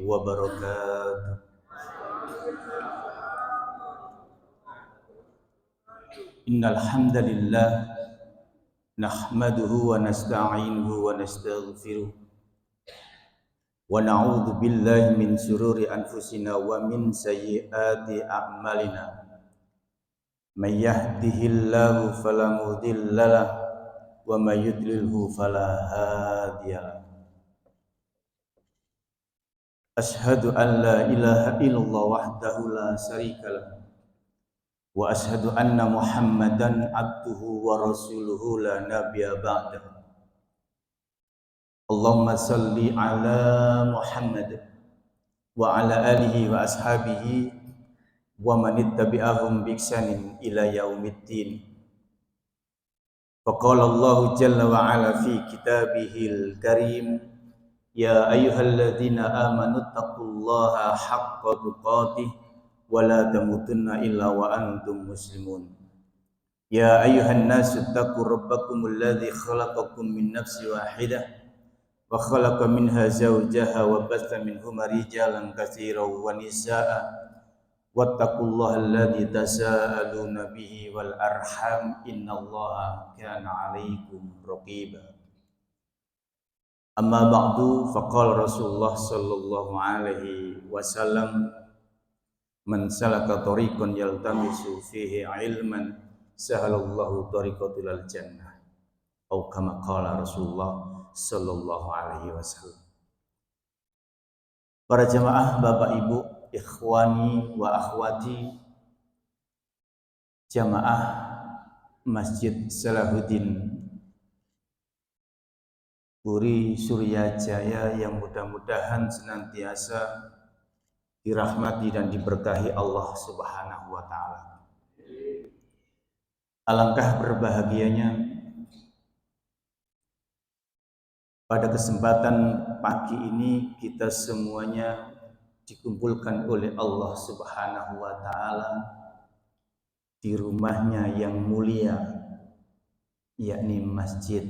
wabarakatuh. Innal hamdalillah nahmaduhu wa nasta'inuhu wa nastaghfiruh wa na'udzu billahi min syururi anfusina wa min sayyiati a'malina. May yahdihillahu fala mudhillalah wa may yudlilhu fala hadiyalah. Ashhadu an la ilaha illallah wahdahu la syarikalah wa ashhadu anna Muhammadan abduhu wa rasuluhu la nabiyya ba'dah. Allahumma salli ala Muhammad wa ala alihi wa ashabihi wa man ittabi'ahum bi ihsanin ila yaumiddin. Faqala Allah jalla wa ala fi kitabihil karim, ya ayyuhalladzina amanu taqullaha haqqa tuqatih wa la tamutunna illa wa antum muslimun. Ya ayyuhan nasu taqu rabbakumul ladzi khalaqakum min nafsin wahidah wa khalaqa minha zawjaha wa batha minhuma rijalan katsiran wa nisaa'a wattaqullaha alladzi tasaaluna bihi wal arham innallaha kana 'alaikum raqiba. Amma ba'du, faqala Rasulullah sallallahu alaihi wasallam, man salaka tariqan yaltamisu fihi ilman sahalallahu tariqatal jannah, atau kama qala Rasulullah sallallahu alaihi wasallam. Para jamaah, Bapak Ibu, ikhwani wa akhwati, jamaah Masjid Salahuddin Puri Suryajaya yang mudah-mudahan senantiasa dirahmati dan diberkahi Allah Subhanahu wa taala. Alangkah berbahagianya pada kesempatan pagi ini kita semuanya dikumpulkan oleh Allah Subhanahu wa taala di rumahnya yang mulia, yakni masjid.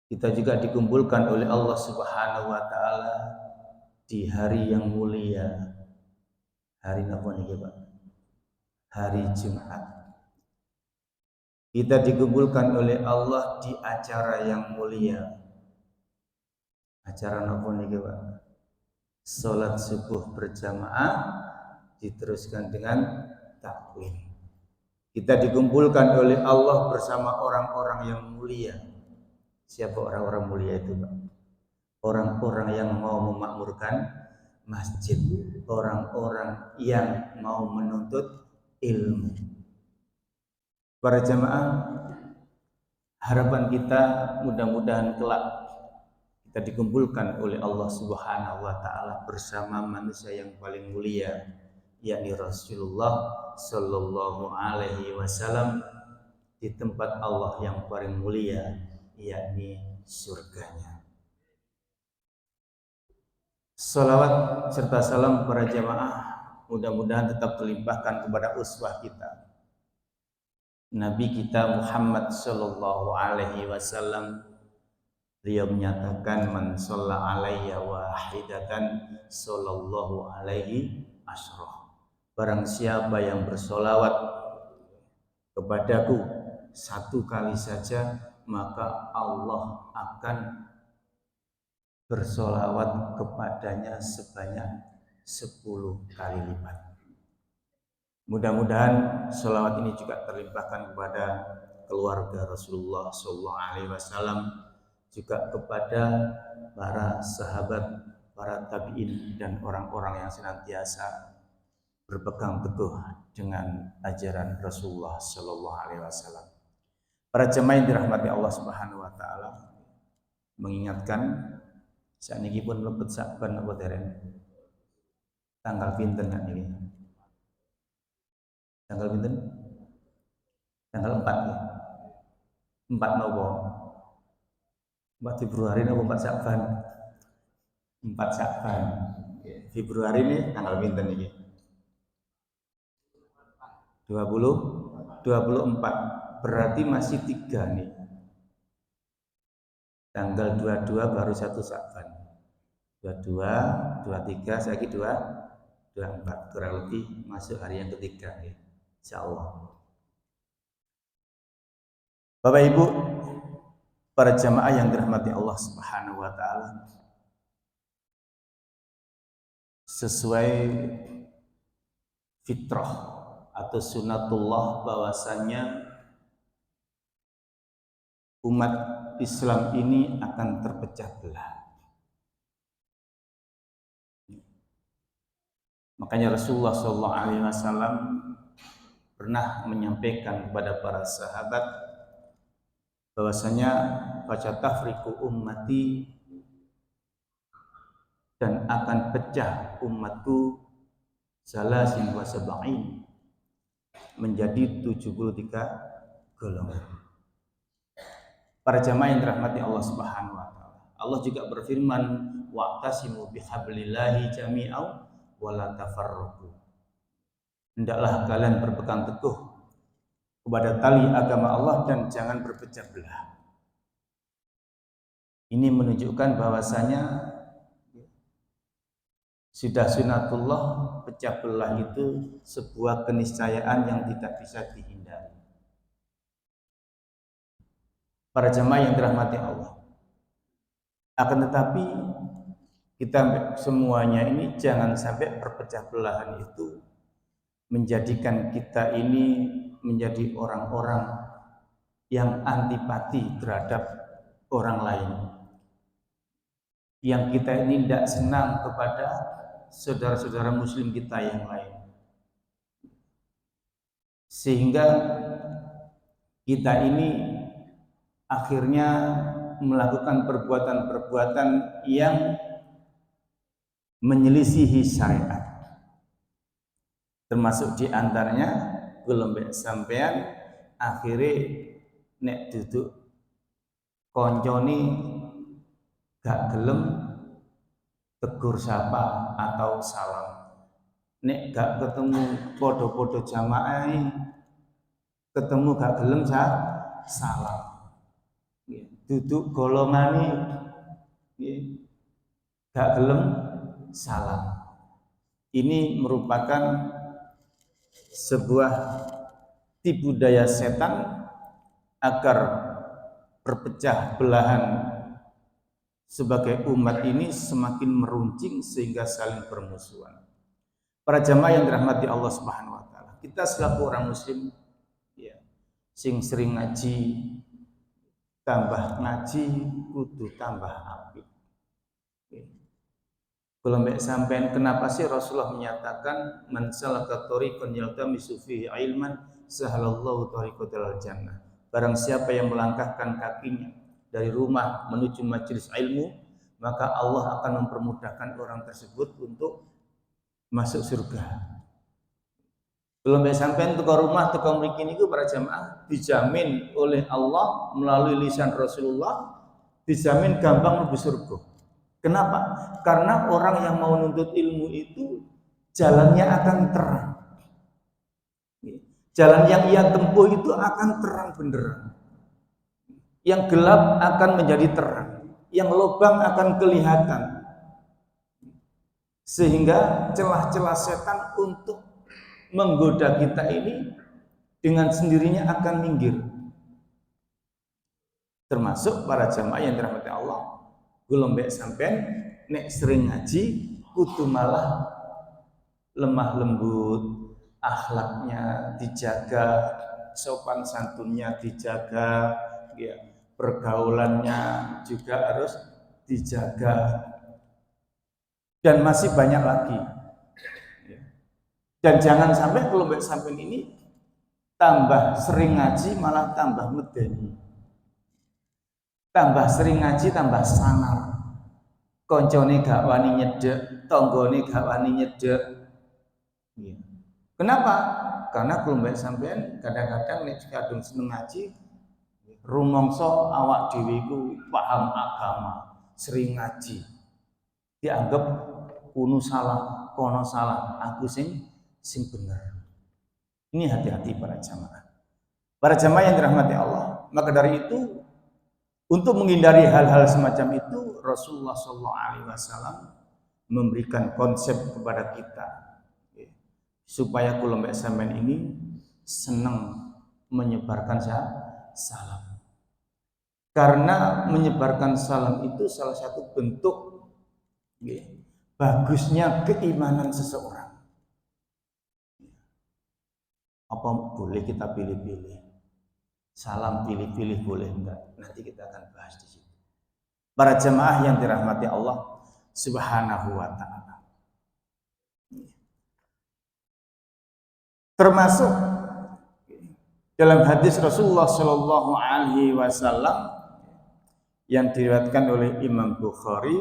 Kita juga dikumpulkan oleh Allah Subhanahu wa taala di hari yang mulia. Hari apa nih, Pak? Hari Jumat. Kita dikumpulkan oleh Allah di acara yang mulia. Acara apa nih, Pak? Salat subuh berjamaah diteruskan dengan takwim. Kita dikumpulkan oleh Allah bersama orang-orang yang mulia. Siapa orang-orang mulia itu, Pak? Orang-orang yang mau memakmurkan masjid, orang-orang yang mau menuntut ilmu. Para jamaah, harapan kita mudah-mudahan kelak kita dikumpulkan oleh Allah Subhanahu wa taala bersama manusia yang paling mulia, yakni Rasulullah sallallahu alaihi wasallam, di tempat Allah yang paling mulia, yakni surganya. Salawat serta salam para jamaah mudah-mudahan tetap terlimpahkan kepada uswah kita, Nabi kita Muhammad sallallahu alaihi wasallam. Beliau menyatakan, man shalla alayya wahidatan sallallahu alaihi asyrah. Barang siapa yang bersolawat kepadaku satu kali saja, maka Allah akan bersolawat kepadanya sebanyak 10 kali lipat. Mudah-mudahan solawat ini juga terlimpahkan kepada keluarga Rasulullah sallallahu alaihi wasallam, juga kepada para sahabat, para tabi'in, dan orang-orang yang senantiasa berpegang teguh dengan ajaran Rasulullah sallallahu alaihi wasallam. Para jemaah yang dirahmati Allah Subhanahu wa taala, mengingatkan sakniki pun mlebet Saban apa dereng? Tanggal pinten kan ini? Tanggal pinten? Tanggal 4 ya. 4 nopo? 4 Februari nopo 4 Saban? 4 Saban. Februari ini tanggal pinten iki? 24. Berarti masih 3 nih. Tanggal 22 baru 1 Saban. 22, 23, saya lagi 24, kurang lebih masuk hari yang ketiga ya, insyaallah. Bapak Ibu, para jamaah yang dirahmati Allah Subhanahu wa taala, sesuai fitrah atau sunatullah bahwasanya umat Islam ini akan terpecah belah. Makanya Rasulullah SAW pernah menyampaikan kepada para sahabat bahwasanya baca tafriqu ummati, dan akan pecah umatku salasin wa sab'in, menjadi 73 golongan. Para jamaah yang dirahmati Allah Subhanahu wa taala, Allah juga berfirman, wa'tasimu bihablillahi jami'an wa la tafarraqu. Hendaklah kalian berpegang teguh kepada tali agama Allah dan jangan berpecah belah. Ini menunjukkan bahwasanya sudah sunatullah, pecah belah itu sebuah keniscayaan yang tidak bisa dihindari. Para jamaah yang dirahmati Allah, akan tetapi kita semuanya ini jangan sampai perpecah belahan itu menjadikan kita ini menjadi orang-orang yang antipati terhadap orang lain, yang kita ini tidak senang kepada saudara-saudara muslim kita yang lain, sehingga kita ini akhirnya melakukan perbuatan-perbuatan yang menyelisihi syariat. Termasuk diantaranya gelombek sampean akhirnya nek duduk konconi gak gelem tegur sapa atau salam, nek gak ketemu podo-podo jamaah ketemu gak gelem salam, duduk golongane gak gelem salam. Ini merupakan sebuah tipu daya setan agar perpecah belahan sebagai umat ini semakin meruncing sehingga saling bermusuhan. Para jamaah yang dirahmati Allah Subhanahu wa taala, kita selaku orang muslim ya, sing sering ngaji, tambah ngaji kudu tambah apik. Kelompok sampean, kenapa sih Rasulullah menyatakan man salaka thariqan yaltamisu fihi ilman sahalallahu thariqatal jannah. Barang siapa yang melangkahkan kakinya dari rumah menuju majelis ilmu, maka Allah akan mempermudahkan orang tersebut untuk masuk surga. Kelompok sampean teko rumah teko mriki niku para jamaah dijamin oleh Allah melalui lisan Rasulullah, dijamin gampang mlebu surga. Kenapa? Karena orang yang mau nuntut ilmu itu jalannya akan terang. Jalan yang ia tempuh itu akan terang benderang. Yang gelap akan menjadi terang, yang lubang akan kelihatan. Sehingga celah-celah setan untuk menggoda kita ini dengan sendirinya akan minggir. Termasuk para jamaah yang dirahmati Allah, gelombek sampean nek sering ngaji kudu malah lemah lembut, akhlaknya dijaga, sopan santunnya dijaga, ya, pergaulannya juga harus dijaga, dan masih banyak lagi. Dan jangan sampai kelompok sampean ini tambah sering ngaji malah tambah medeni. Tambah sering ngaji tambah sangar, koncone gak wani nyedek, tonggone gak wani nyedek. Kenapa? Karena kelompok sampean kadang-kadang nek kadung seneng ngaji, rumangsa awak dhewe iku paham agama, sering ngaji, dianggap kuno salah, kono salah, aku sing bener. Ini hati-hati para jamaah. Para jamaah yang dirahmati Allah. Maka dari itu Untuk menghindari hal-hal semacam itu, Rasulullah SAW memberikan konsep kepada kita supaya kula mbek sampean ini senang menyebarkan salam. Karena menyebarkan salam itu salah satu bentuk bagusnya keimanan seseorang. Apa boleh kita pilih-pilih? Salam pilih-pilih boleh enggak? Nanti kita akan bahas di situ. Para jemaah yang dirahmati Allah Subhanahu wa taala. Termasuk dalam hadis Rasulullah Shallallahu alaihi wasallam yang diriwayatkan oleh Imam Bukhari,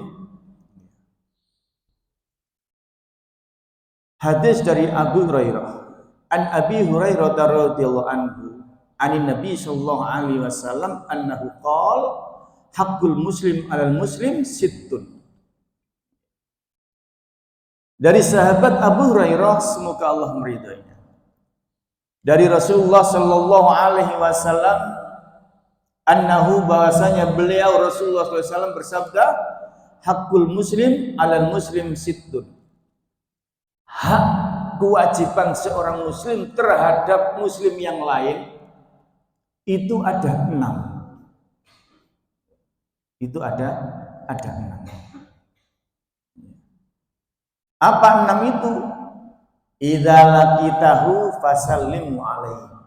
hadis dari Abu Hurairah, an Abi Hurairah radhiyallahu anhu anin Nabi sallallahu alaihi wasallam annahu qala haqqul muslim 'alal muslim sittun. Dari sahabat Abu Hurairah, semoga Allah meridainya, dari Rasulullah sallallahu alaihi wasallam annahu, bahwasanya beliau Rasulullah sallallahu alaihi wasallam bersabda, haqqul muslim 'alal muslim sittun. Hak kewajiban seorang muslim terhadap muslim yang lain itu ada 6. Itu ada 6. Apa 6 itu? Idza laqitahu fasallimu alaihi.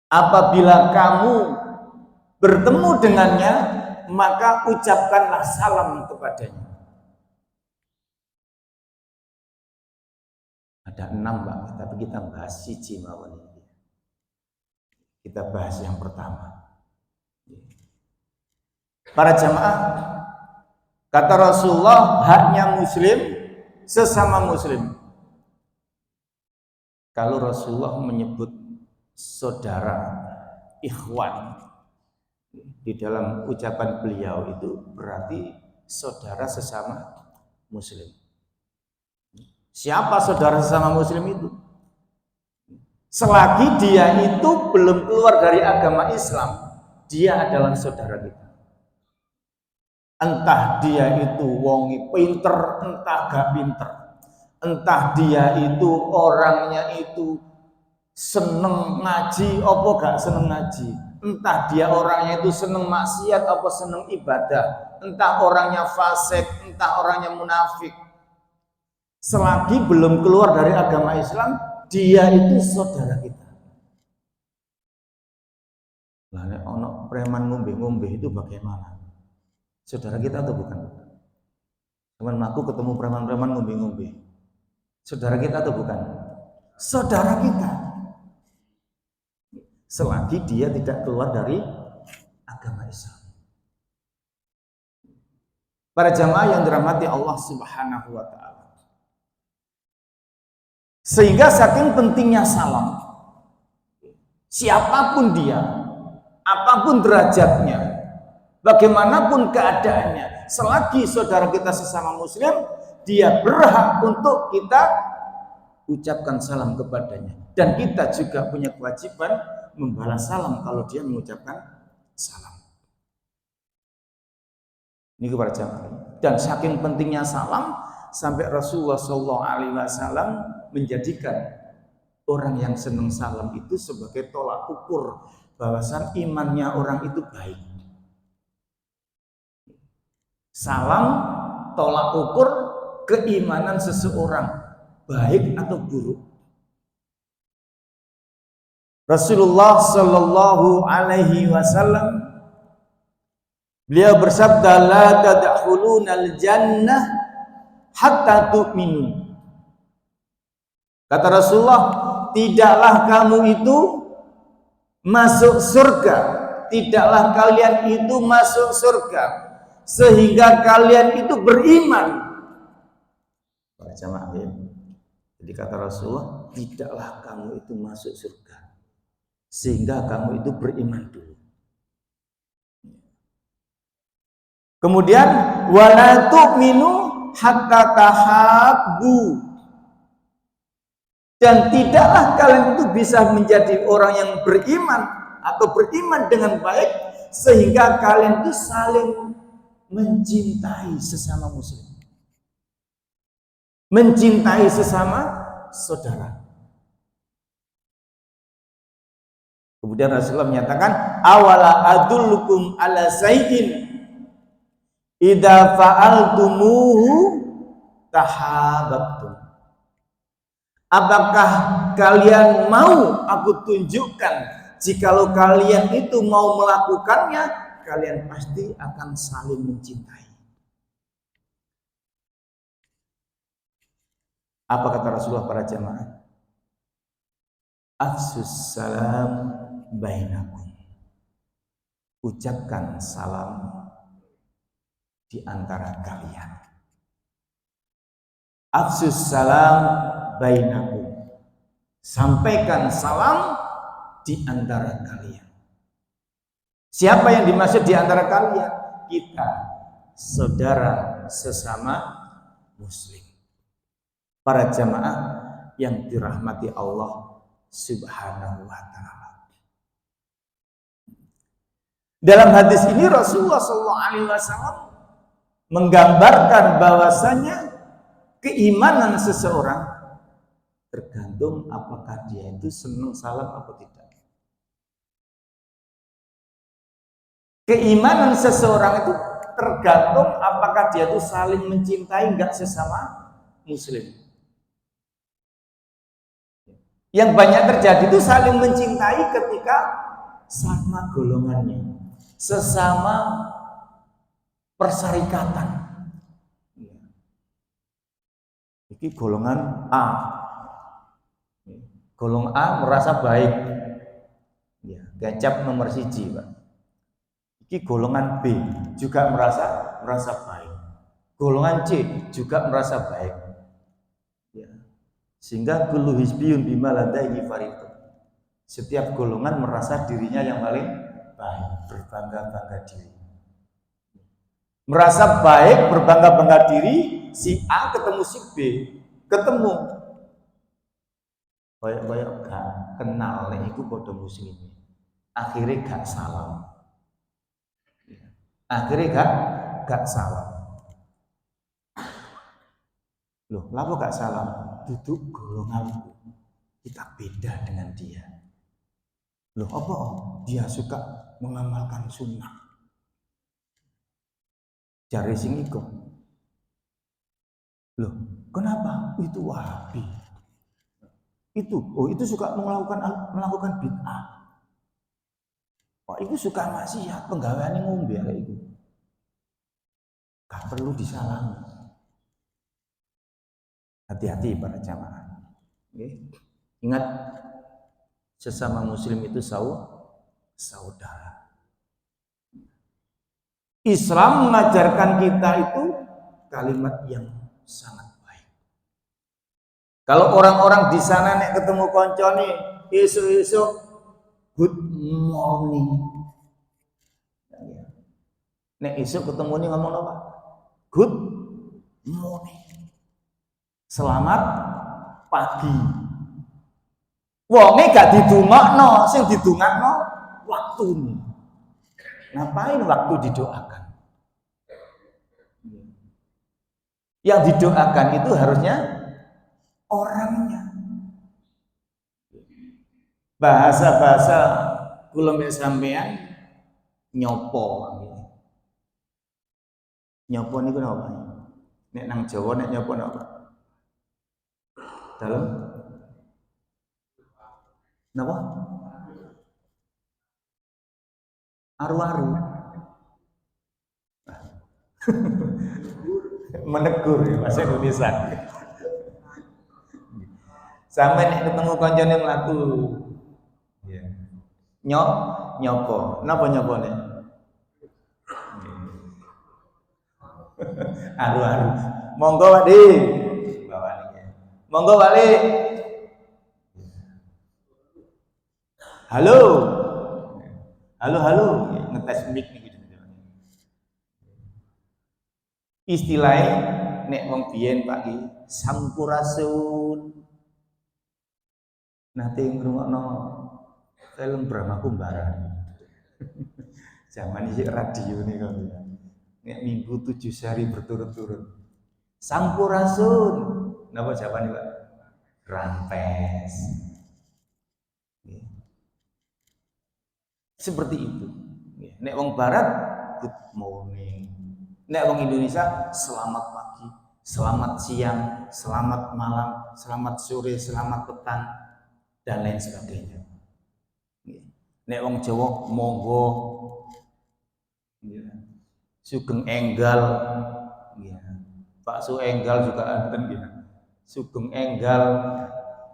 Apabila kamu bertemu dengannya, maka ucapkanlah salam kepadanya. Ada 6, Pak, tapi kita bahas siji mawon ini. Kita bahas yang pertama. Para jamaah, kata Rasulullah, haknya muslim sesama muslim. Kalau Rasulullah menyebut saudara, ikhwan, di dalam ucapan beliau itu berarti saudara sesama muslim. Siapa saudara sesama muslim itu? Selagi dia itu belum keluar dari agama Islam, dia adalah saudara kita. Entah dia itu wongi pinter, entah gak pinter. Entah dia itu orangnya itu seneng ngaji, apa gak seneng ngaji. Entah dia orangnya itu seneng maksiat, apa seneng ibadah. Entah orangnya fasik, entah orangnya munafik. Selagi belum keluar dari agama Islam, dia itu saudara kita. Lah nek ono preman ngombe-ngombe itu bagaimana? Saudara kita atau bukan? Cuman aku ketemu preman-preman ngombe-ngombe. Saudara kita atau bukan? Saudara kita. Selagi dia tidak keluar dari agama Islam. Para jamaah yang dirahmati Allah Subhanahu wa taala. Sehingga saking pentingnya salam, siapapun dia, apapun derajatnya, bagaimanapun keadaannya, selagi saudara kita sesama muslim, dia berhak untuk kita ucapkan salam kepadanya. Dan kita juga punya kewajiban membalas salam kalau dia mengucapkan salam. Ini kepada jamaah. Dan saking pentingnya salam, sampai Rasulullah SAW menjadikan orang yang senang salam itu sebagai tolak ukur bahwasan imannya orang itu baik. Salam tolak ukur keimanan seseorang baik atau buruk. Rasulullah Shallallahu Alaihi Wasallam beliau bersabda, la tadkhulunal jannah hatta tu'minu. Kata Rasulullah, tidaklah kamu itu masuk surga, tidaklah kalian itu masuk surga sehingga kalian itu beriman. Para jamaah ya. Jadi kata Rasulullah, tidaklah kamu itu masuk surga sehingga kamu itu beriman dulu. Kemudian wala tu'minu hatta tahabbu. Dan tidaklah kalian itu bisa menjadi orang yang beriman atau beriman dengan baik sehingga kalian itu saling mencintai sesama muslim, mencintai sesama saudara. Kemudian Rasulullah menyatakan, awala adullukum ala sayyidin idza fa'altumuhu tahabbtum. Apakah kalian mau aku tunjukkan, jikalau kalian itu mau melakukannya, kalian pasti akan saling mencintai. Apa kata Rasulullah para jamaah? Afsus salam bainakum. Ucapkan salam di antara kalian. Afsus salam bainakum. Sampaikan salam di antara kalian. Siapa yang dimaksud di antara kalian? Kita, saudara sesama muslim. Para jamaah yang dirahmati Allah Subhanahu wa ta'ala. Dalam hadis ini Rasulullah SAW menggambarkan bahwasanya keimanan seseorang tergantung apakah dia itu senang salam atau tidak. Keimanan seseorang itu tergantung apakah dia itu saling mencintai enggak sesama muslim. Yang banyak terjadi itu saling mencintai ketika sama golongannya, sesama persyarikatan. Ini golongan A. Golongan A merasa baik. Ya, gacap nomor 1, Pak. Ini golongan B juga merasa baik. Golongan C juga merasa baik. Ya. Sehingga kullu hizbiyun bima ladaihi farihun. Setiap golongan merasa dirinya yang paling baik, berbangga-bangga diri. Merasa baik, berbangga-bangga diri, si A ketemu si B, ketemu. Kayak gak kenal nek iku padha muslim. Akhirnya gak salam. Akhirnya gak salam. Loh, lapo gak salam? Duduk golonganku. Kita beda dengan dia. Loh, apa? Dia suka mengamalkan sunnah. Jari sing iku. Loh, kenapa? Itu Wahabi. Itu suka melakukan bid'ah. Wah, itu suka maksiat, penggaweane ngombe arek itu. Gak perlu disalami. Hati-hati para jamaah. Okay. Ingat, sesama muslim itu saudara. Islam mengajarkan kita itu kalimat yang sangat baik. Kalau orang-orang di sana nek ketemu koncone esuk-esuk good morning. Nek esuk ketemu nih ngomong apa? Good morning. Selamat pagi. Wonge gak didongakno, sing didongakno waktune. Ngapain waktu didoakan? Yang didoakan itu harusnya orangnya. Bahasa-bahasa kula mek sampean nyopo. Nyopo niku napa? Nek nang Jawa nek nyopo napa? Dalam napa? Aru-aru. Menegur ya bahasa Indonesia. Sampai nek ketemu kancane mlaku. Ya. Nyopo. Napa nyopone? Aru-aru. Monggo Pak Di. Bawani. Monggo balik. Halo. Halo. Ngetes mic nih gitu. Istilahnya nek wong biyen Pak Ki, sampurasun. Nate ngrungokno film Brahma Kumbara. Zaman ini radio nih kalau ya. Nek minggu 7 hari berturut-turut. Sampurasun. Napa jawabannya Pak? Rampes. Seperti itu. Nek wong barat good morning. Nek wong Indonesia selamat pagi, selamat siang, selamat malam, selamat sore, selamat petang dan lain sebagainya. Nek wong Jawa monggo, sugeng enggal, bakso enggal juga ada, sugeng enggal.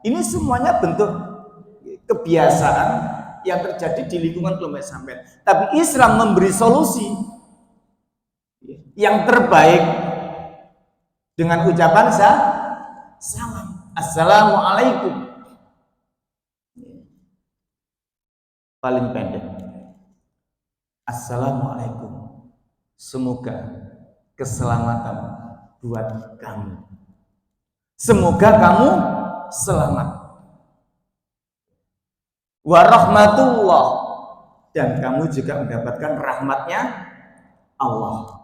Ini semuanya bentuk kebiasaan yang terjadi di lingkungan kelompok sampean. Tapi Islam memberi solusi yang terbaik dengan ucapan salam. Assalamualaikum. Paling pendek. Assalamualaikum. Semoga keselamatan buat kamu. Semoga kamu selamat. Warahmatullah, dan kamu juga mendapatkan rahmatnya Allah.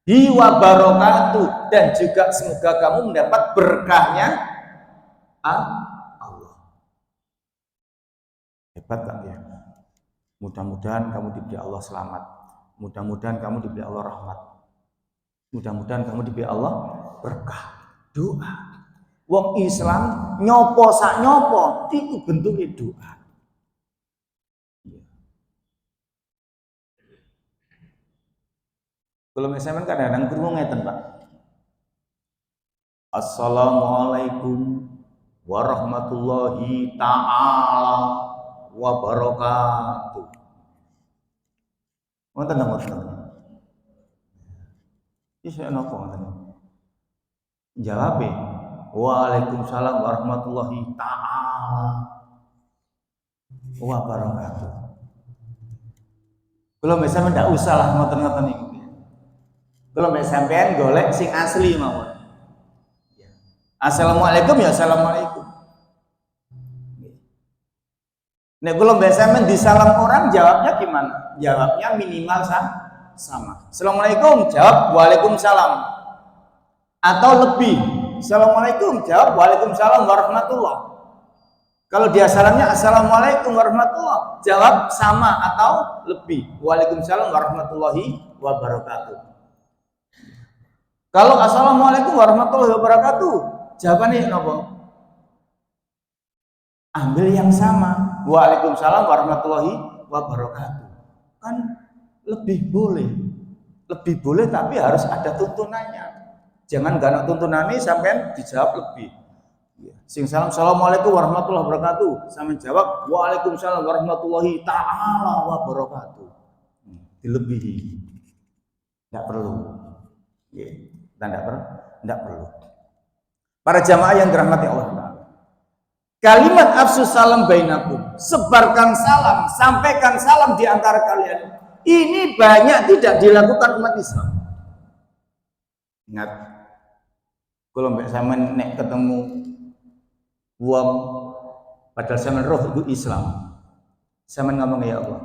Wa barakatuh, dan juga semoga kamu mendapat berkahnya Allah. Hebat tak ya? Mudah-mudahan kamu diberi Allah selamat. Mudah-mudahan kamu diberi Allah rahmat. Mudah-mudahan kamu diberi Allah berkah. Doa. Wong Islam nyopo sak nyopo itu bentuknya doa. Kalau misalnya kadang-kadang krungu ngeten, Pak. Assalamualaikum warahmatullahi ta'ala wabarakatuh. Ngoten ngoten. Iki napa ngoten? Jawab e. Waalaikumsalam warahmatullahi ta'ala wabarakatuh. Kalau misalnya ndak usah lah ngoten-ngoten niku. Kalau sampean golek sing asli mawon. Assalamualaikum ya assalamualaikum. Nek kalau sampean disalam orang jawabnya gimana? Jawabnya minimal sama. Assalamualaikum jawab waalaikumsalam. Atau lebih. Assalamualaikum jawab waalaikumsalam warahmatullah. Kalau dia salamnya assalamualaikum warahmatullah, jawab sama atau lebih. Waalaikumsalam warahmatullahi wabarakatuh. Kalau assalamualaikum warahmatullahi wabarakatuh, jawabannya apa? Ambil yang sama. Waalaikumsalam warahmatullahi wabarakatuh. Kan lebih boleh, tapi harus ada tuntunannya. Jangan gak ada tuntunannya sampai dijawab lebih. Sing salam assalamualaikum warahmatullahi wabarakatuh, sampai jawab waalaikumsalam warahmatullahi ta'ala wabarakatuh. Dilebihi. Tidak perlu. Tidak perlu. Para jamaah yang dirahmati Allah Ta'ala, kalimat afsus salam bainakum, sebarkan salam, sampaikan salam di antara kalian. Ini banyak tidak dilakukan umat Islam. Ingat, kalau mbak sampean nek ketemu wong padahal sampean roh itu Islam, sampean ngomong ya Allah,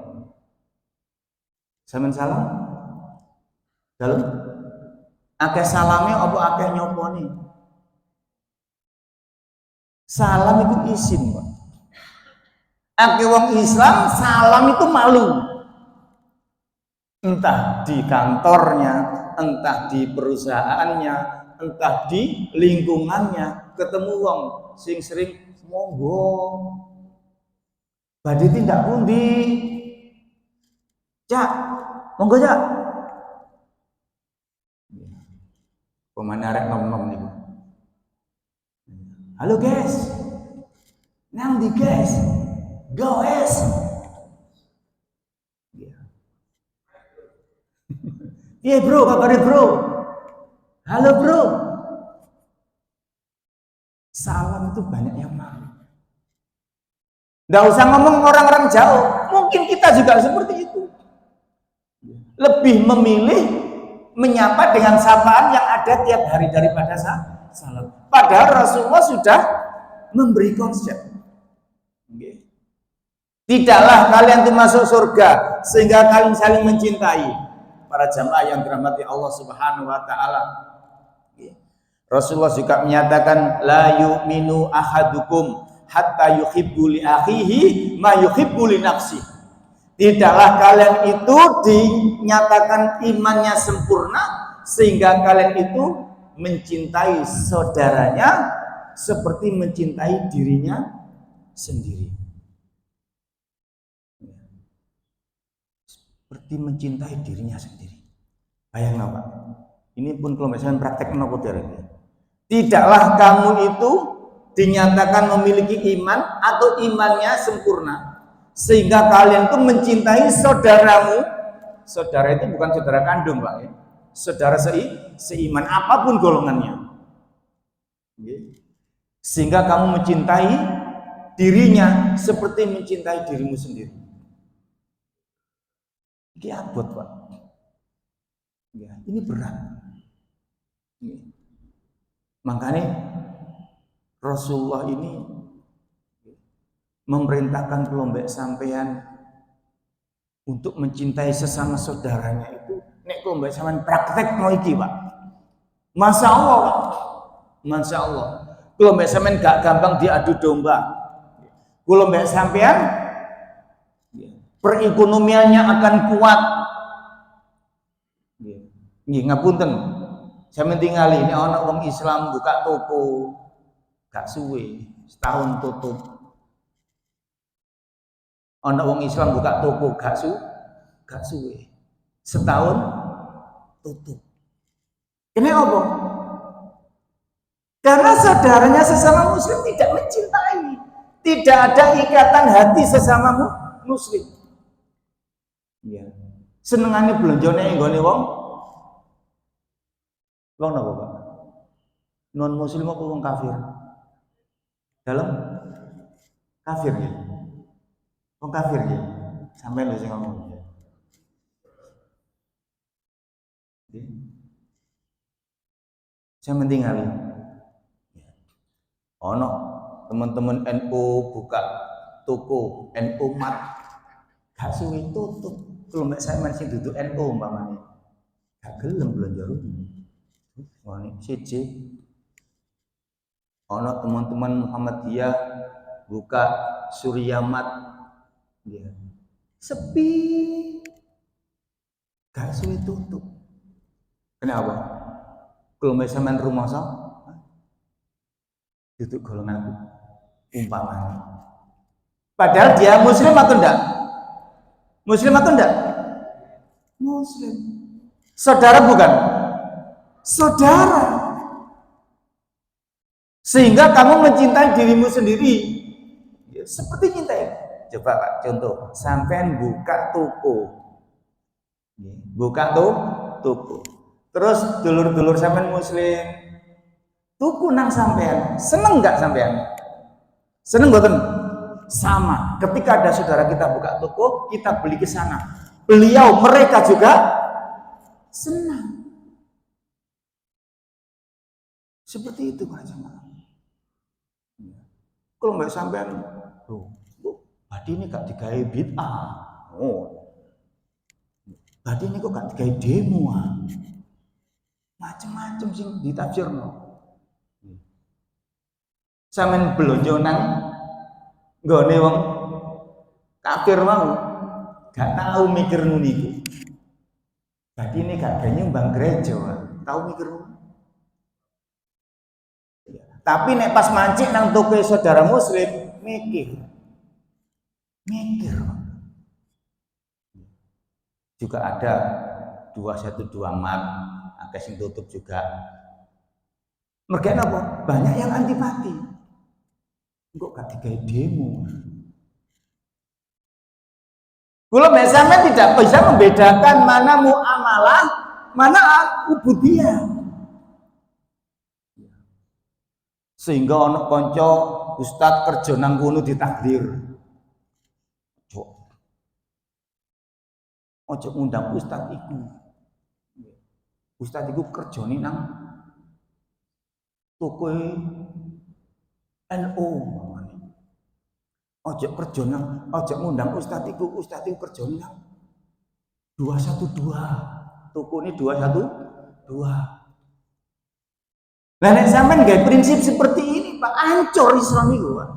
sampean salam, dalam akeh salame apa akeh nyoponi? Salam itu izin, Pak. Akeh wong Islam salam itu malu. Entah di kantornya, entah di perusahaannya, entah di lingkungannya, ketemu wong sing sering monggo. Badhe tindak pundi? Cak, monggo Cak. Pemane arek nom-nom niku. Halo guys. Nang di guys. Go guys. Iya bro, kabarnya bro. Halo bro. Salam itu banyak yang malu. Nggak usah ngomong orang-orang jauh. Mungkin kita juga seperti itu. Lebih memilih menyapa dengan sapaan yang ada tiap hari daripada salam. Padahal Rasulullah sudah memberi konsep. Tidaklah kalian itu masuk surga sehingga kalian saling mencintai. Para jamaah yang dirahmati Allah Subhanahu wa taala. Rasulullah juga menyatakan la yu'minu ahadukum hatta yuhibbu li akhihi ma yuhibbu li nafsi. Tidaklah kalian itu dinyatakan imannya sempurna sehingga kalian itu mencintai saudaranya seperti mencintai dirinya sendiri. Seperti mencintai dirinya sendiri. Bayang Pak. Ini pun kalau misalnya praktek nokoter. Tidaklah kamu itu dinyatakan memiliki iman atau imannya sempurna sehingga kalian itu mencintai saudaramu. Saudara itu bukan saudara kandung, Pak ya. Saudara seiman apapun golongannya. Sehingga kamu mencintai dirinya seperti mencintai dirimu sendiri. Ini abot, Pak. Ya, ini berat. Makanya Rasulullah ini memerintahkan kelompok sampean untuk mencintai sesama saudaranya itu. Nek kelompok sampean praktek mau iki, Pak. Masya Allah, Pak. Masya Allah. Kelompok sampean gak gampang diadu domba. Kelompok sampean perekonomiannya akan kuat. Nggih ngapunten. Sampeyan tingali ini ana wong Islam buka toko gak suwe, setahun tutup. Ana wong Islam buka toko gak suwe. Setahun tutup. Ini apa? Karena saudaranya sesama muslim tidak mencintai. Tidak ada ikatan hati sesama muslim. Ya. Senengane blonjone nggone wong napa, Pak? Non muslim apa wong kafir? Dalam kafir ya. Wong kafir ya. Sampai lho sing ngomong. Saya mentinggal. Ono teman-teman NU buka toko NU mat gak suwi tutup. Kelompok saya masih duduk NU umpamanya. Gak gelem belanja. Wani siji ono teman-teman Muhammadiyah buka Suryamat ya. Sepi gak suwe tutup. Kenapa? Kelompok sampean rumangsa duduk golongan umpamanya. Padahal dia muslim atau enggak? Muslim atau enggak? Muslim. Saudara bukan? Saudara. Sehingga kamu mencintai dirimu sendiri. Ya, seperti cintai. Coba Pak, contoh. Sampean buka toko. Buka toko. Terus dulur-dulur sampean muslim. Tuku nang sampean. Seneng enggak sampean? Seneng boten? Sama. Ketika ada saudara kita buka toko, kita beli ke sana. Mereka juga senang. Seperti itu Pak jemaah. Kalau mbak sampean, tadi ini gak digawe bid'ah. Tadi ini kok gak digawe demo. Macem-macem sih ditafsirno. Sampeyan blonjo nang nggone wong kafir mau gak tahu mikir ngono iku. Dadi ini gak gawe nyumbang gereja, tahu mikir ngono. Tapi nek pas mancing nang toko saudara muslim mikir. Juga ada 212 mat, akeh sing tutup juga. Mereka apa? Banyak yang antipati. Kok gak digawe demo? Kalau misalnya tidak bisa membedakan mana muamalah, mana ubudiyah. Sehingga ono konco ustad kerja nang kono ditakdir. Ojo ngundang ustad iku. Ustad iku kerjane nang toko NU. Ojo kerja nang, ojo ngundang ustadiku kerja nang 212. Tuku ini 212. Lah nek sampean gawe prinsip seperti ini, Pak, ancur Islam itu, Pak.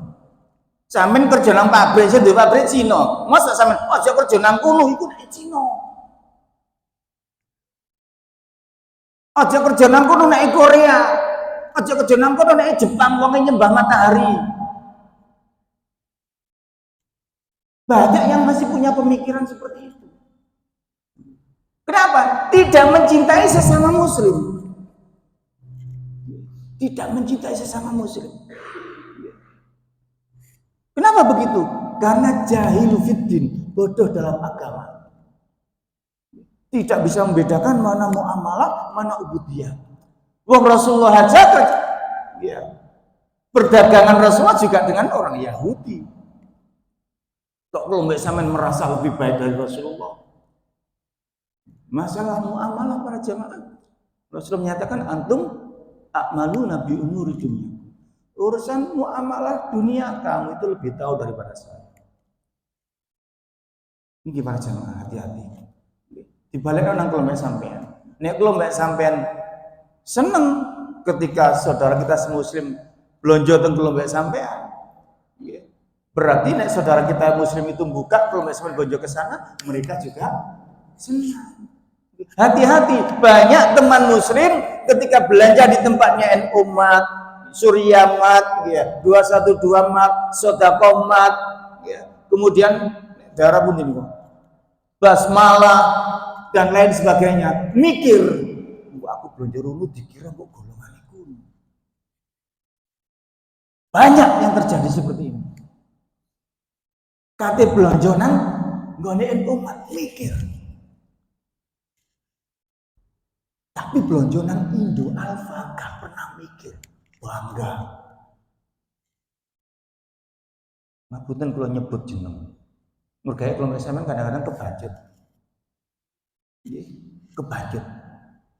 Sampean kerja nang pabrik, duwe pabrik Cina. Masa sampean ojo kerja nang kono iku nek Cina. Ojo kerja nang kono nek Korea. Ojo kerja nang kono nek Jepang wong nyembah matahari. Banyak yang masih punya pemikiran seperti itu. Kenapa? Tidak mencintai sesama muslim. Tidak mencintai sesama muslim. Kenapa begitu? Karena jahil fiddin, bodoh dalam agama. Tidak bisa membedakan mana muamalah, mana ubudiyah. Wong Rasulullah aja ya. Perdagangan Rasulullah juga dengan orang Yahudi. Kok kalau mbak sampean merasa lebih baik dari Rasulullah? Masalah muamalah para jamaah. Rasulullah menyatakan antum akmalu nabi umuri dunia. Urusan muamalah dunia kamu itu lebih tahu daripada saya. Ini gimana jamaah, hati-hati. Dibalik nang kelompok sampean. Nek kelompok sampean seneng ketika saudara kita muslim belanja teng kelompok sampean. Berarti nek saudara kita muslim itu buka kelompok sampean belanja ke sana, mereka juga senang. Hati-hati, banyak teman muslim ketika belanja di tempatnya NU Mat, Surya Mat, ya, 212 Mat, Sodako Mat, ya, kemudian daerah pun ini, Basmala dan lain sebagainya, mikir, aku belanja runu dikira kok golongan itu. Banyak yang terjadi seperti ini. Kate belanja nang nggone NU Mat mikir. Tapi belanja nang Indo Alfa gak pernah mikir, bangga. Ngapunten kalau nyebut jeneng. Mergaya kalau sampean kadang-kadang kebacut. Kebacut.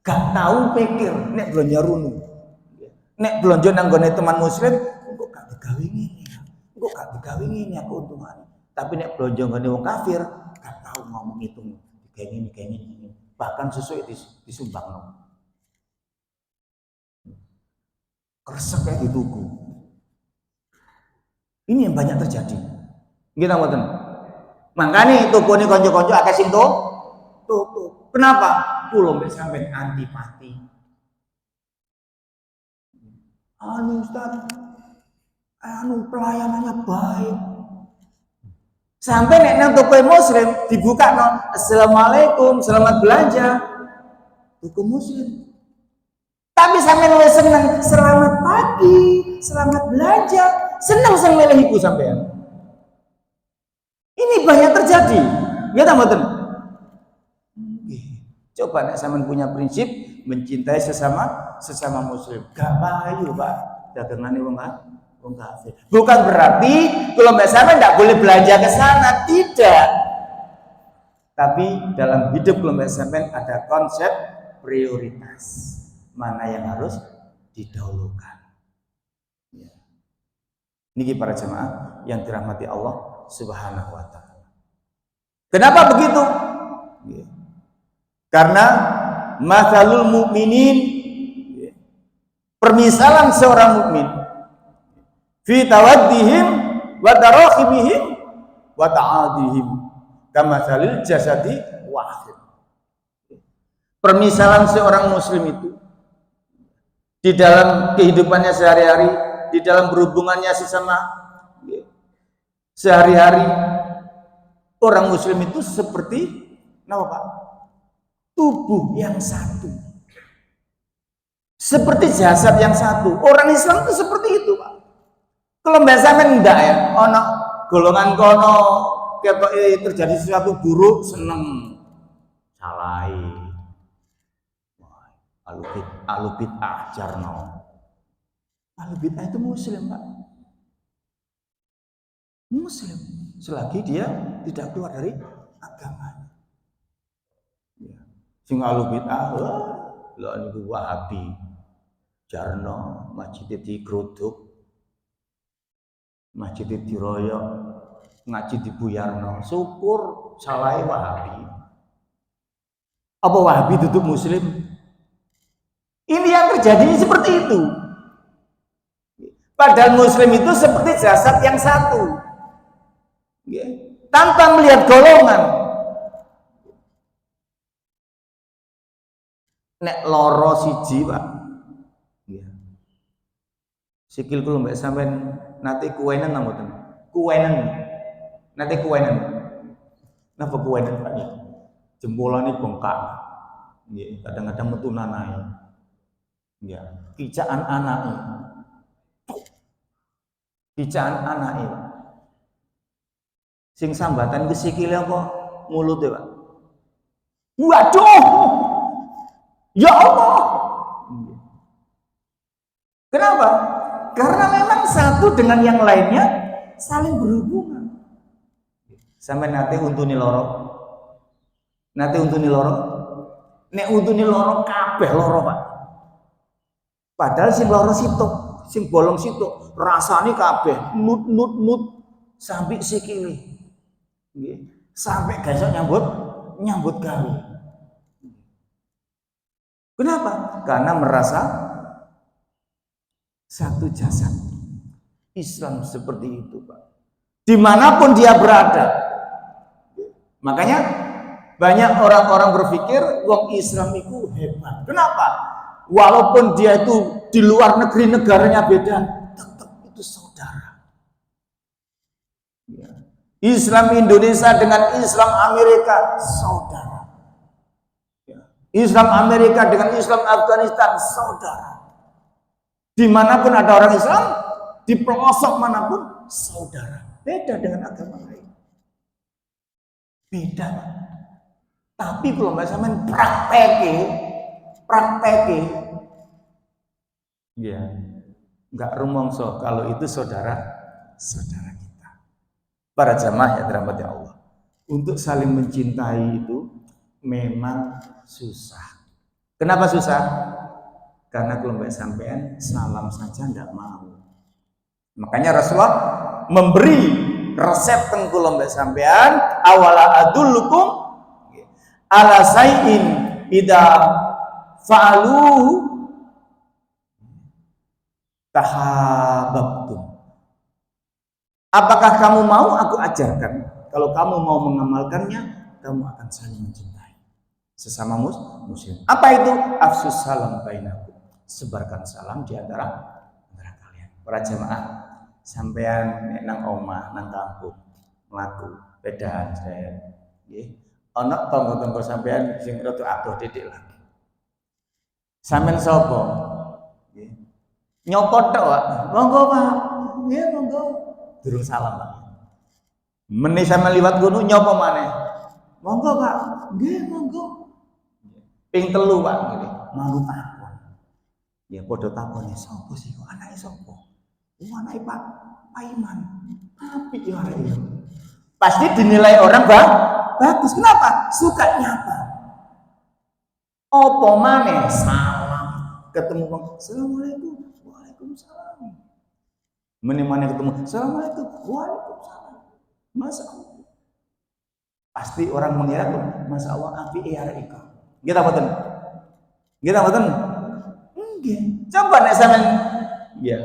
Gak tahu pikir nek belanja runu. Nek belanja nang gone teman muslim, kok gak digawe ngene. Kok gak digawe ngene aku untungane. Tapi nek belanja gone wong kafir, gak tahu ngomong hitung. Kayak gini. Bahkan sesuai disumbang no. Kresek kayak dituku. Ini yang banyak terjadi. Kita ngoten. Makanya toko ini konco-konco akeh sing tutup. Kenapa? Kulo mbek sampean antipati. Ustaz, pelayanannya baik. Sampai nek nang toko muslim dibuka no, assalamualaikum, selamat belanja. Toko muslim. Tapi sampean wis seneng, selamat pagi, selamat belanja. Seneng milih ibu sampean. Ini banyak terjadi. Ya ta mboten? Coba nek sampean punya prinsip mencintai sesama muslim. Gak payu, Pak. Dagangane wong kafir. Bukan berarti kalau mbak sampean tidak boleh belanja ke sana, tidak. Tapi dalam hidup kalau mbak sampean ada konsep prioritas. Mana yang harus didahulukan. Ya. Niki para jemaah yang dirahmati Allah Subhanahu wa taala. Kenapa begitu? Ya. Karena mathalul mu'minin, ya, permisalan seorang mukmin fi tawaddihim wa tarakhimihim wa ta'adihim kamatsalil jasadi wahid. Permisalan seorang muslim itu di dalam kehidupannya sehari-hari, di dalam berhubungannya sesama sehari-hari, orang muslim itu seperti apa, Pak? Tubuh yang satu. Seperti jasad yang satu. Orang Islam itu seperti itu, Pak. Kalau mbak sampean ndak ya, ono golongan kono ketok terjadi sesuatu buruk seneng salai. Alubit ajarno. Alubit itu muslim, Pak. Muslim selagi dia tidak keluar dari agamanya. Ya. Sing alubit lho niku Wahabi. Jarno masjid digeruduk. Masjid diroyok, ngaji di Buyarno, syukur salahnya Wahabi. Apa Wahabi tutup Muslim? Ini yang terjadi seperti itu. Padahal Muslim itu seperti jasad yang satu, tanpa melihat golongan. Nek loro siji Pak, sikil kulo mbak sampean nate kuwenan mboten? Kuwenan. Nate kuwenan. Napa kuwenan Pak? Jempolane bengkak. Nggih, kadang-kadang metu nanae. Ya, kicaan anake. Kicaan anake. Sing sambatan ke sikile apa? Mulute, Pak. Waduh. Ya Allah. Kenapa? Karena memang satu dengan yang lainnya saling berhubungan. Sampai nanti untuni loro. Nanti untuni loro. Nek untuni loro kabeh loro, Pak. Padahal sing loro sitok, sing bolong sitok, rasane kabeh nut sampai sikile. Nggih. Sampai besok nyambut gawe. Kenapa? Karena merasa satu jasad. Islam seperti itu, Pak. Dimanapun dia berada. Makanya banyak orang-orang berpikir wong Islam itu hebat. Kenapa? Walaupun dia itu di luar negeri negaranya beda, tetap itu saudara. Islam Indonesia dengan Islam Amerika saudara. Islam Amerika dengan Islam Afghanistan saudara. Dimanapun ada orang Islam, di pelosok manapun saudara. Beda dengan agama lain. Beda. Tapi kalau nggak sampean prakteke, ya nggak rumongso kalau itu saudara kita. Para jamaah yang dirahmati Allah, untuk saling mencintai itu memang susah. Kenapa susah? Karena kalau mbak sampean salam saja tidak mau. Makanya Rasulullah memberi resep tengkul mbak sampean, awala adullukum ala sayin idza fa'aluhu tahabbtum. Apakah kamu mau aku ajarkan? Kalau kamu mau mengamalkannya, kamu akan saling mencintai sesama muslim. Apa itu? Afsus salam bainakum. Sebarkan salam di antara kalian. Para jemaah, sampean nang omah, nang kampung, mlaku bedaan saya. Nggih. Ana tangga-tangga sampean sing rada adoh titik lagi. Sampean sapa? Nggih. Nyopot tok, Pak. Monggo, Pak. Nggih, monggo. Durung salam, Pak. Meneh sampean liwat kono nyopo maneh? Monggo, Pak. Nggih, monggo. Ping 3, Pak, nggih. Malu takon. Ya padha takone sapa sih kok anake sapa? Oh, anake Pak Iman. Apik ya arek. Pasti dinilai orang bagus. Kenapa? Suka nyapa. Apa maneh salam ketemu wong. Assalamualaikum. Waalaikumsalam. Meneh ketemu. Assalamualaikum. Waalaikumsalam. Masya Allah. Pasti orang mengira Masya Allah apik ya arek iki. Nggih ta mboten? Nggih ta mboten? Nggih. Coba nek sampean ya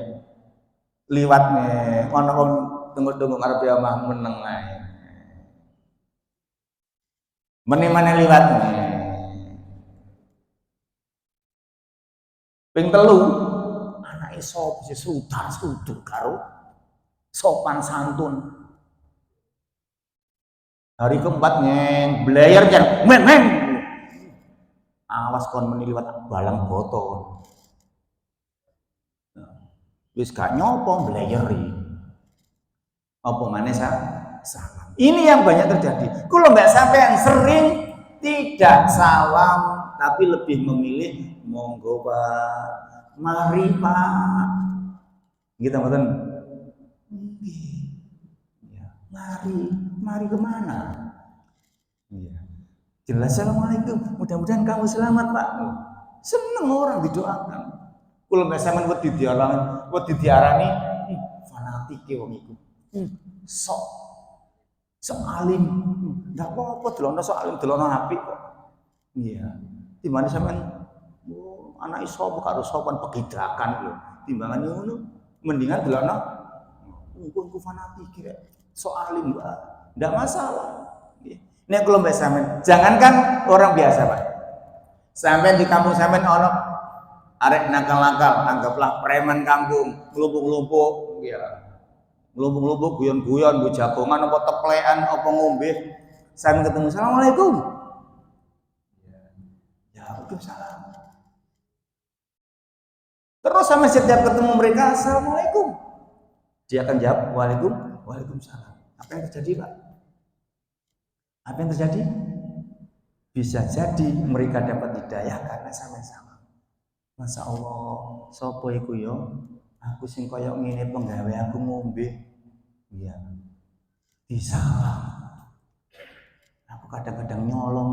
liwat nih ana wong tunggu-tunggu arep ya mah meneng ae. Meneh liwat nih. Ping 3 anake sapa sih sudah karo sopan santun. Hari keempat ngeng belayer jan men. Awas kon meni liwat balang boto. Wis gak nyopo belayeri. Apa maneh salam. Ini yang banyak terjadi. Kalau mbak sampean sering tidak salam tapi lebih memilih monggo Pak, mari Pak. Gitu mboten? Ya, mari kemana? Iya. Jelas assalamualaikum. Mudah-mudahan kamu selamat Pak. Seneng orang didoakan. Kalau mbak sampean wedi diarani fanatik wong iku. Sok Soalim, ndak apa-apa delokno soalim delokno apik kok. Iya. Timbang sampean anak iso karo sopan pegidakan lho. Timbangan ngono mendingan delokno engko fanatik kira soalim ndak masalah. Nek kalau mbak sampean, jangankan orang biasa Pak. Sampean di kampung sampean ono arek nakal-nakal, anggaplah preman kampung, ngelumpuk-ngelumpuk, ya. Ngelumpuk-ngelumpuk, guyon-guyon, jagongan, apa teplekan, apa ngombe. Sampean ketemu, Assalamualaikum. Ya, Waalaikumsalam. Terus sama setiap ketemu mereka, Assalamualaikum. Dia akan jawab, Waalaikumsalam. Apa yang terjadi Pak? Apa yang terjadi? Bisa jadi mereka dapat hidayah karena sama-sama. Masya Allah, sapa iku yo? Aku sing koyok ngene penggawe aku ngombe. Iya. Disalam. Aku kadang-kadang nyolong,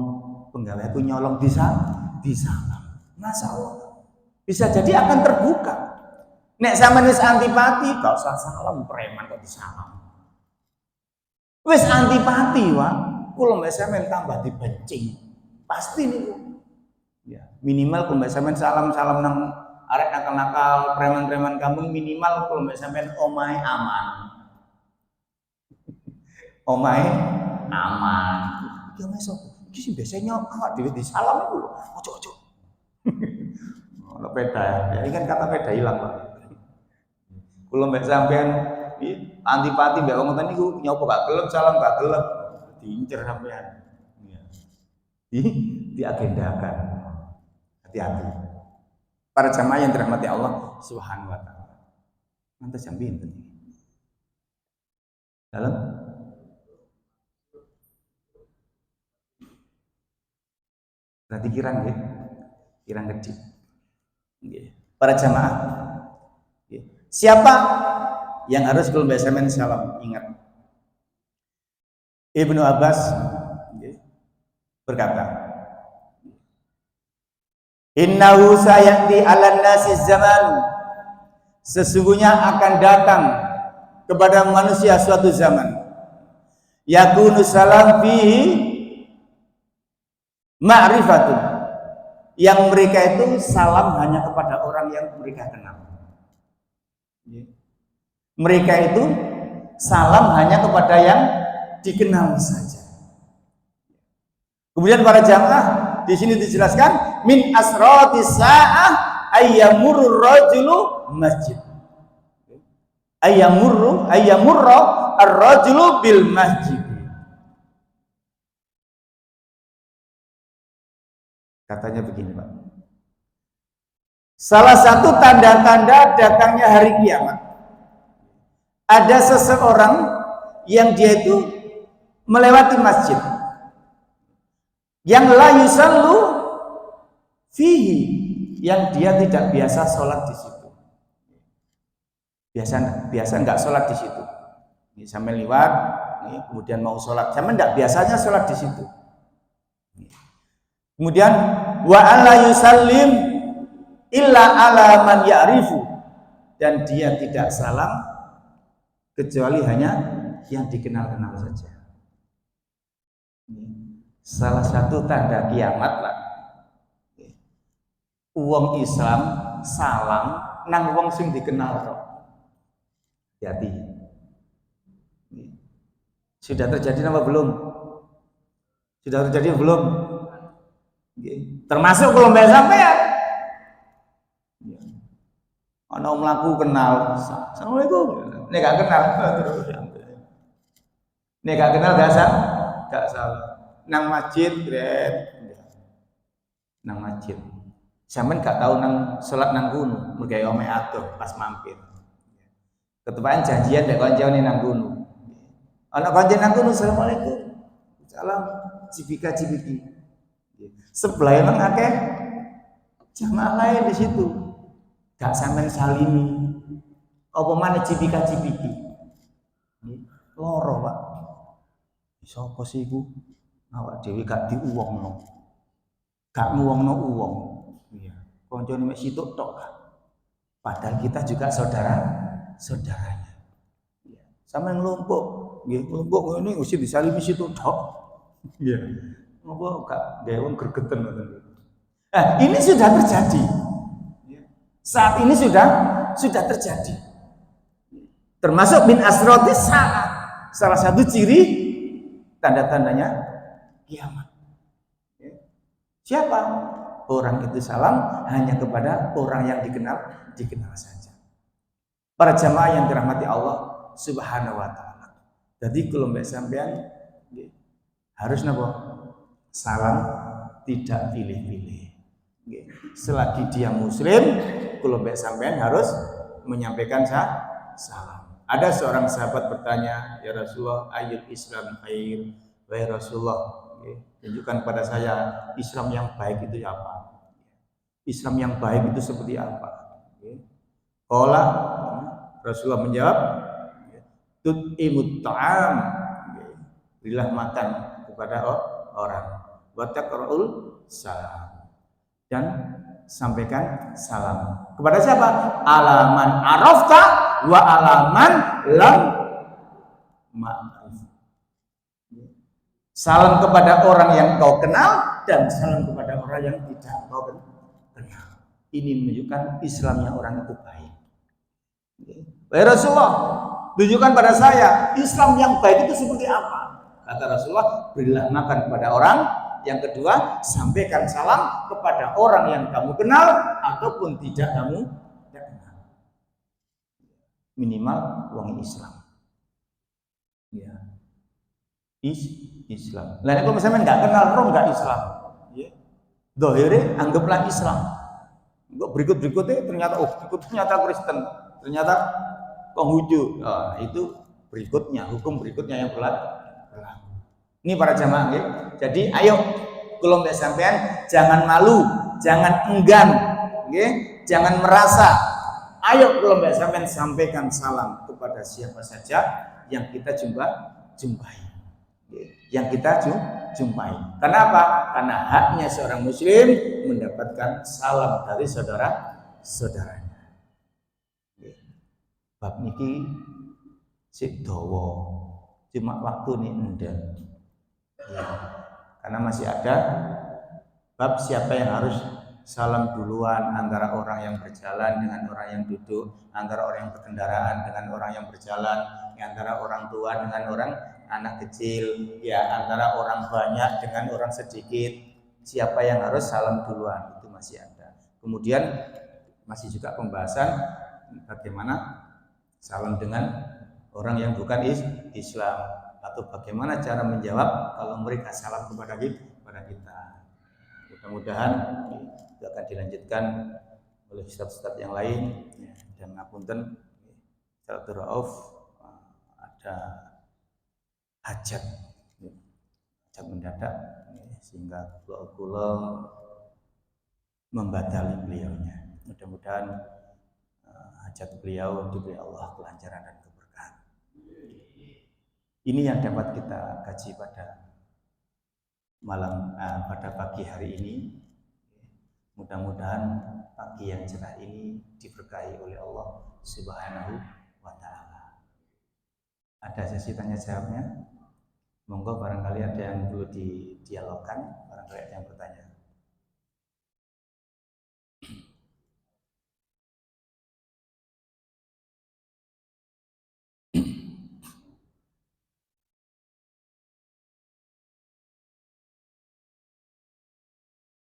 penggawe aku nyolong disalam. Masya Allah. Bisa jadi akan terbuka. Nek sampean wis antipati, gak usah salam preman kok disalam. Wis antipati, Wak. Kulo mbak sampean tambah dibenci, pasti niku. Ya, minimal kulo mbak sampean salam-salam nang arek nakal-nakal, preman-preman kampung minimal kulo mbak sampean omahe aman. Omahe aman. Iki omahe sapa? Iki sing biasanya awak dhewe disalam iku lho. Ojo-ojo. Ono peda. Ya, ini kan kata peda hilang, Pak. Kulo mbak sampean antipati mbak wong ngoten niku nyopo gak gelem salam gak gelem. Diincer sampean. Ya. Diagendakan. Hati-hati. Para jamaah yang dirahmati Allah Subhanahu wa taala. Mantes jam pinten iki? Dalam berarti kirang nggih. Kirang gede. Nggih. Para jamaah. Nggih. Siapa yang harus kula sampean salam? Ingat. Ibnu Abbas berkata, Innahu sayati 'alan nasi zaman, sesungguhnya akan datang kepada manusia suatu zaman, yakunu salam fihi ma'rifatun, yang mereka itu salam hanya kepada orang yang mereka kenal. Mereka itu salam hanya kepada yang dikenal saja. Kemudian para jamaah di sini dijelaskan min asratis sa'ah ayyamurru rajulu masjid. Ayyamurra ar-rajulu bil masjid. Katanya begini, Pak. Salah satu tanda-tanda datangnya hari kiamat, ada seseorang yang dia itu melewati masjid yang la yusallu fihi, yang dia tidak biasa sholat di situ. Biasa enggak sholat di situ. Ini sampai lewat, ini kemudian mau sholat, sampai enggak biasanya sholat di situ. Kemudian wa alla yusallim illa ala man ya'rifu, dan dia tidak salam kecuali hanya yang dikenal-kenal saja. Salah satu tanda kiamat lah. Uang Islam salam nang wong sing dikenal kok. Hati-hati. Sudah terjadi apa belum? Sudah terjadi belum? Termasuk kalau mbak sampean. Ana mlaku kenal. Assalamualaikum. Nek gak kenal terus. Nek gak kenal gak salah. Nang masjid, nang masjid. Sampeyan gak tahu nang salat nang gunung, mergawe ome atuh pas mampir. Ketepaan janjian dek kancane nang gunung. Ana kanca nang gunung, Assalamualaikum. Salam cipika-cipiki. Sebelah emang akeh jamaah lain di situ. Gak sampean salimi. Apa mana cipika-cipiki. Loro, Pak. Sapa sih iku? Awak dhewe gak diuwongno. Gak nguwongno uwong. Iya. Kancane mek situk tok. Padahal kita juga saudaranya. Iya. Sampeyan nglumpuk nggih, kelompok ngene mesti disalimi situ tok. Iya. Apa gak gawe wong gregeten ngoten. Ini sudah terjadi. Saat ini sudah terjadi. Termasuk min asroti salah satu ciri tanda-tandanya kiamat. Siapa? Orang itu salam hanya kepada orang yang dikenal saja. Para jamaah yang dirahmati Allah Subhanahu wa taala. Jadi kalau mbak sampean harus napa? Salam tidak pilih-pilih. Selagi dia muslim, kalau mbak sampean harus menyampaikan salam. Ada seorang sahabat bertanya, "Ya Rasulullah, ayyul Islam khair?" Wahai Rasulullah, tunjukkan pada saya Islam yang baik itu apa? Islam yang baik itu seperti apa? Qala, Rasulullah menjawab, tut'imut ta'am, berilah makan kepada orang, wa taqra'ul salam, dan sampaikan salam kepada siapa? Alaman arafta wa alaman lam ma'rif. Salam kepada orang yang kau kenal dan salam kepada orang yang tidak kau kenal. Ini menunjukkan Islamnya orang itu baik. Wahai Rasulullah, tunjukkan pada saya Islam yang baik itu seperti apa? Kata Rasulullah, berilah makan kepada orang. Yang kedua, sampaikan salam kepada orang yang kamu kenal ataupun tidak kamu kenal. Minimal wong Islam. Ya. Islam. Lain kalau misalnya nggak kenal, roh nggak Islam. Ya. Dohire anggaplah Islam. Berikut-berikutnya ternyata Kristen, ternyata Konghucu. Nah, itu berikutnya, hukum berikutnya yang berlaku. Ini para jamaah, ya. Jadi ayo kalau mbak sampean jangan malu, jangan enggan, ya. Jangan merasa. Ayo kalau mbak sampean sampaikan salam kepada siapa saja yang kita jumpai, ya. Yang kita jumpai. Karena apa? Karena haknya seorang muslim mendapatkan salam dari saudara-saudaranya. Ya. Bab niki sik dawa, cuma waktu nih endek. Ya, karena masih ada bab siapa yang harus salam duluan antara orang yang berjalan dengan orang yang duduk, antara orang yang berkendaraan dengan orang yang berjalan, antara orang tua dengan orang anak kecil, ya antara orang banyak dengan orang sedikit. Siapa yang harus salam duluan itu masih ada. Kemudian masih juga pembahasan bagaimana salam dengan orang yang bukan Islam. Atau bagaimana cara menjawab kalau mereka salam kepada kita. Mudah-mudahan itu akan dilanjutkan oleh ustaz-ustaz yang lain, ya. Dan ngapunten Dr. Rauf ada hajat mendadak, ya, sehingga kula membatali beliaunya. Mudah-mudahan hajat beliau diberi Allah kelancaran dan keberkahan. Ini yang dapat kita kaji pada pada pagi hari ini. Mudah-mudahan pagi yang cerah ini diberkahi oleh Allah Subhanahu wa taala. Ada sesi tanya jawabnya. Monggo barangkali ada yang perlu didialogkan, barangkali ada yang bertanya.